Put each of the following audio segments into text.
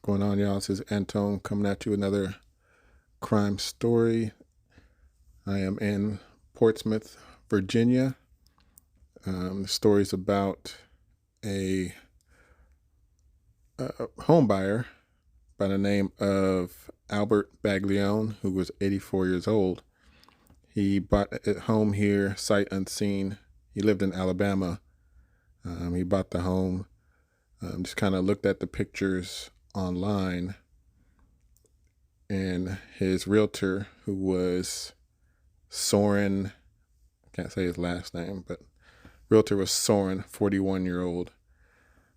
Going on, y'all? This is Antone coming at you with another crime story. I am in Portsmouth, Virginia. The story is about a home buyer by the name of Albert Baglione, who was 84 years old. He bought a home here, sight unseen. He lived in Alabama. He bought the home, just kind of looked at the pictures online, and his realtor, who was Soren, I can't say his last name, but realtor was Soren, 41-year-old.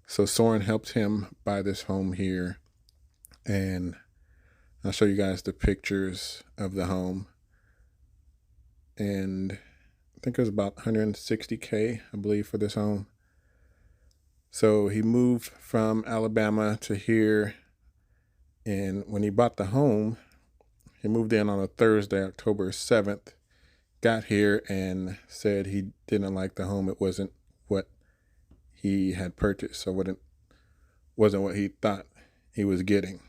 So Soren helped him buy this home here, and I'll show you guys the pictures of the home. And I think it was about $160K, I believe, for this home. So he moved from Alabama to here, and when he bought the home, he moved in on a Thursday, October 7th, got here and said he didn't like the home. It wasn't what he had purchased, so wasn't what he thought he was getting.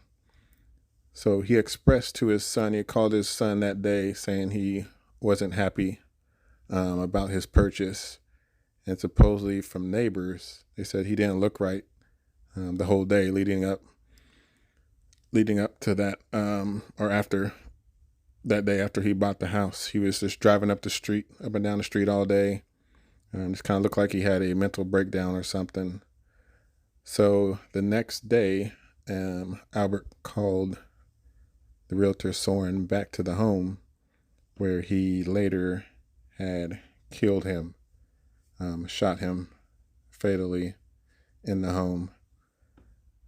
So he expressed to his son, he called his son that day saying he wasn't happy about his purchase. And supposedly from neighbors, they said he didn't look right the whole day leading up to that, or after that day after he bought the house. He was just driving up and down the street all day. Just kind of looked like he had a mental breakdown or something. So the next day, Albert called the realtor Soren back to the home, where he later had killed him. Shot him fatally in the home.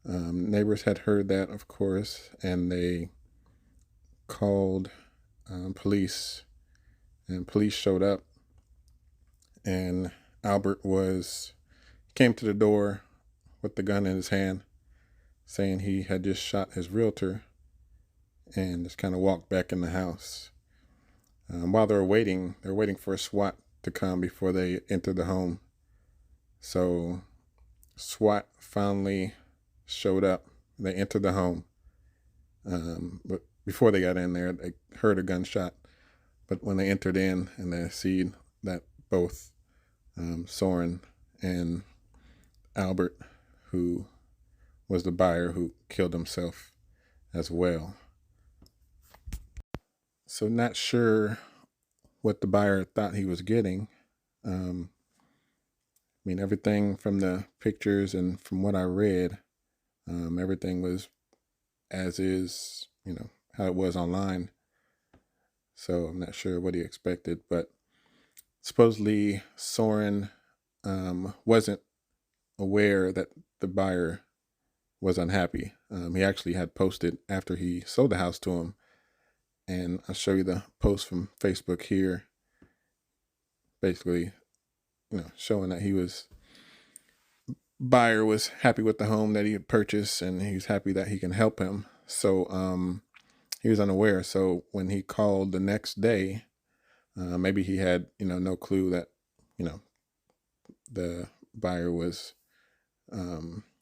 Neighbors had heard that, of course, and they called police, and police showed up, and Albert came to the door with the gun in his hand, saying he had just shot his realtor, and just kind of walked back in the house. While they're waiting for a SWAT to come before they enter the home. So SWAT finally showed up. They entered the home. But before they got in there, they heard a gunshot. But when they entered in and they see that both Soren and Albert, who was the buyer who killed himself as well. So not sure what the buyer thought he was getting. Everything from the pictures and from what I read, everything was as is, how it was online. So I'm not sure what he expected, but supposedly Soren wasn't aware that the buyer was unhappy. He actually had posted after he sold the house to him, and I'll show you the post from Facebook here, basically, showing that buyer was happy with the home that he had purchased, and he's happy that he can help him. So he was unaware. So when he called the next day, maybe he had, no clue that, the buyer was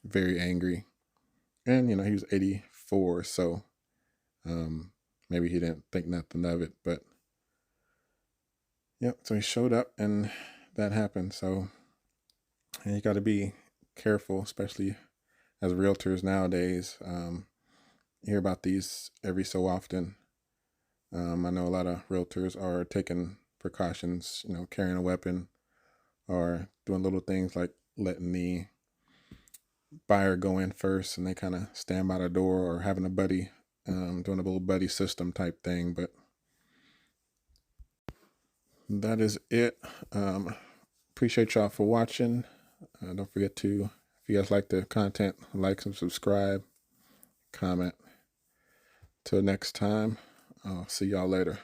very angry. And, he was 84, so maybe he didn't think nothing of it. But, so he showed up and that happened. So you got to be careful, especially as realtors nowadays. You hear about these every so often. I know a lot of realtors are taking precautions, carrying a weapon or doing little things like letting the buyer go in first and they kind of stand by the door, or having a buddy, doing a little buddy system type thing. But that is it. Appreciate y'all for watching. Don't forget to, if you guys like the content, like and subscribe, comment. Till next time, I'll see y'all later.